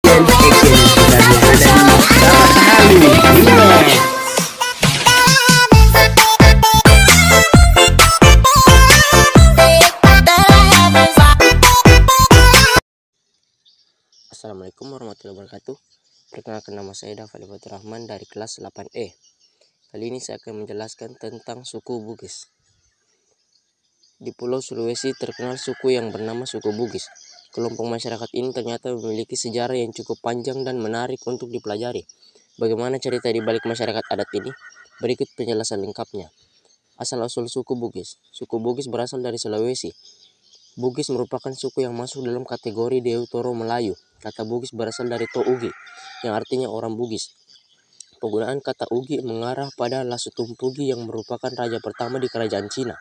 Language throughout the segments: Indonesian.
dan action yang sebenarnya ada di Salah Halu. Assalamualaikum warahmatullahi wabarakatuh. Perkenalkan, nama saya Dafali Fatur Rahman dari kelas 8E. Kali ini saya akan menjelaskan tentang suku Bugis. Di Pulau Sulawesi terkenal suku yang bernama suku Bugis. Kelompok masyarakat ini ternyata memiliki sejarah yang cukup panjang dan menarik untuk dipelajari. Bagaimana cerita di balik masyarakat adat ini? Berikut penjelasan lengkapnya. Asal-usul suku Bugis. Suku Bugis berasal dari Sulawesi. Bugis merupakan suku yang masuk dalam kategori Deutero Melayu. Kata Bugis berasal dari Tougi, yang artinya orang Bugis. Penggunaan kata Ugi mengarah pada Lasutumpugi yang merupakan raja pertama di kerajaan Cina.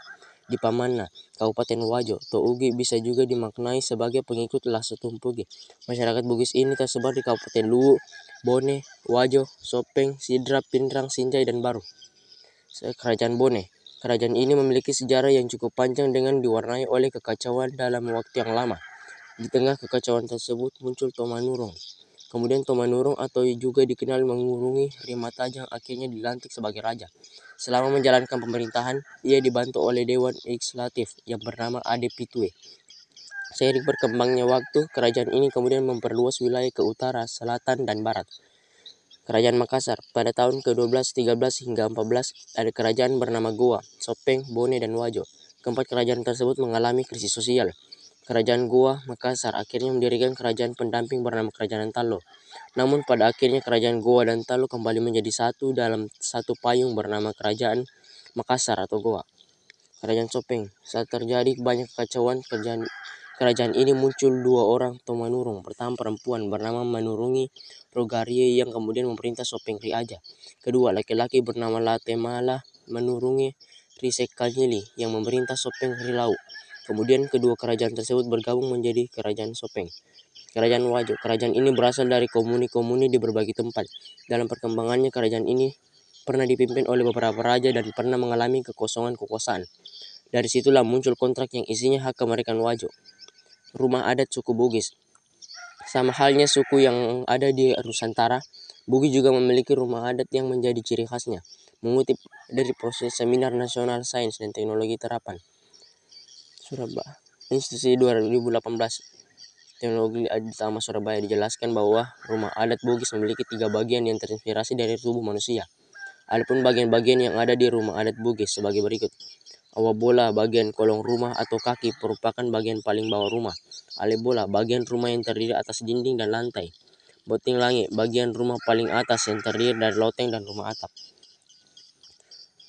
Di Pamana, Kabupaten Wajo, Tougi bisa juga dimaknai sebagai pengikut Lasutumpugi. Masyarakat Bugis ini tersebar di Kabupaten Luwu, Bone, Wajo, Sopeng, Sidrap, Pindrang, Sinjai, dan Baru. Kerajaan Bone. Kerajaan ini memiliki sejarah yang cukup panjang dengan diwarnai oleh kekacauan dalam waktu yang lama. Di tengah kekacauan tersebut muncul Tomanurong. Kemudian Tomanurong atau juga dikenal mengurungi Rimatajang akhirnya dilantik sebagai raja. Selama menjalankan pemerintahan, ia dibantu oleh Dewan Legislatif yang bernama Ade Pitue. Seiring berkembangnya waktu, kerajaan ini kemudian memperluas wilayah ke utara, selatan, dan barat. Kerajaan Makassar. Pada tahun ke-12, 13, hingga 14, ada kerajaan bernama Goa, Sopeng, Bone, dan Wajo. Keempat kerajaan tersebut mengalami krisis sosial. Kerajaan Goa, Makassar akhirnya mendirikan kerajaan pendamping bernama Kerajaan Talo. Namun pada akhirnya kerajaan Goa dan Talo kembali menjadi satu dalam satu payung bernama Kerajaan Makassar atau Goa. Kerajaan Sopeng. Saat terjadi banyak kekacauan, kerajaan ini muncul dua orang Tomanurong. Pertama perempuan bernama Manurungi Rogarie yang kemudian memerintah Sopeng Riaja. Kedua laki-laki bernama Latemala Manurungi Risekanyili yang memerintah Sopeng Rilau. Kemudian kedua kerajaan tersebut bergabung menjadi Kerajaan Sopeng. Kerajaan Wajo. Kerajaan ini berasal dari komuni-komuni di berbagai tempat. Dalam perkembangannya kerajaan ini pernah dipimpin oleh beberapa raja dan pernah mengalami kekosongan kekuasaan. Dari situlah muncul kontrak yang isinya hak kemerdekaan Wajo. Rumah adat suku Bugis. Sama halnya suku yang ada di Nusantara, Bugis juga memiliki rumah adat yang menjadi ciri khasnya. Mengutip dari proses Seminar Nasional Sains dan Teknologi Terapan Surabaya, Institusi 2018, Teknologi Utama Surabaya, dijelaskan bahwa rumah adat Bugis memiliki 3 bagian yang terinspirasi dari tubuh manusia. Adapun bagian-bagian yang ada di rumah adat Bugis sebagai berikut. Awabola, bagian kolong rumah atau kaki, merupakan bagian paling bawah rumah. Alebola, bagian rumah yang terdiri atas dinding dan lantai. Boting langi, bagian rumah paling atas yang terdiri dari loteng dan rumah atap.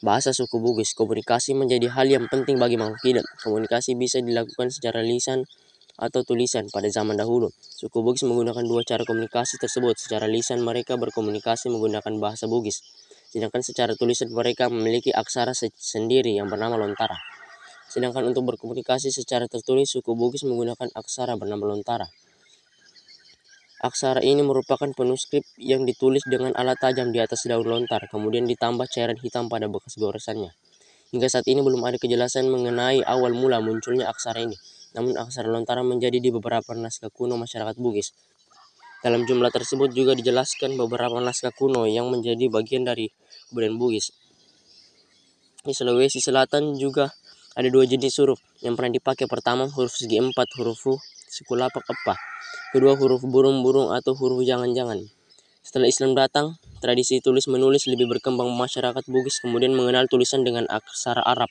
Bahasa suku Bugis. Komunikasi menjadi hal yang penting bagi makhluk hidup. Komunikasi bisa dilakukan secara lisan atau tulisan. Pada zaman dahulu, suku Bugis menggunakan dua cara komunikasi tersebut. Secara lisan mereka berkomunikasi menggunakan bahasa Bugis, sedangkan secara tulisan mereka memiliki aksara sendiri yang bernama Lontara. Sedangkan untuk berkomunikasi secara tertulis, suku Bugis menggunakan aksara bernama Lontara. Aksara ini merupakan manuskrip yang ditulis dengan alat tajam di atas daun lontar, kemudian ditambah cairan hitam pada bekas goresannya. Hingga saat ini belum ada kejelasan mengenai awal mula munculnya aksara ini. Namun aksara Lontara menjadi di beberapa naskah kuno masyarakat Bugis. Dalam jumlah tersebut juga dijelaskan beberapa naskah kuno yang menjadi bagian dari kebudayaan Bugis. Di Sulawesi Selatan juga ada 2 jenis huruf yang pernah dipakai. Pertama, huruf segi 4, huruf U, suku Lapak Epa. Kedua, huruf burung-burung atau huruf jangan-jangan. Setelah Islam datang, tradisi tulis menulis lebih berkembang. Masyarakat Bugis kemudian mengenal tulisan dengan aksara Arab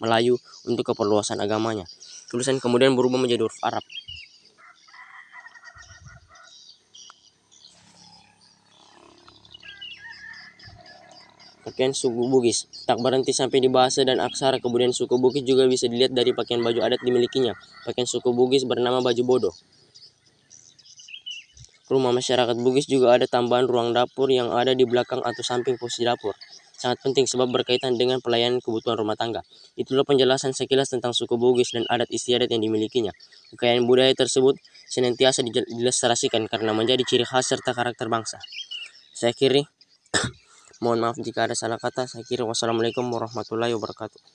Melayu untuk keperluasan agamanya. Tulisan kemudian berubah menjadi huruf Arab. Pakaian suku Bugis tak berhenti sampai di bahasa dan aksara. Kemudian suku Bugis juga bisa dilihat dari pakaian baju adat dimilikinya. Pakaian suku Bugis bernama baju bodoh. Rumah masyarakat Bugis juga ada tambahan ruang dapur yang ada di belakang atau samping posisi dapur. Sangat penting sebab berkaitan dengan pelayanan kebutuhan rumah tangga. Itulah penjelasan sekilas tentang suku Bugis dan adat istiadat yang dimilikinya. Kekayaan budaya tersebut senantiasa dilestarikan karena menjadi ciri khas serta karakter bangsa. Saya akhiri. Mohon maaf jika ada salah kata. Saya kira wassalamualaikum warahmatullahi wabarakatuh.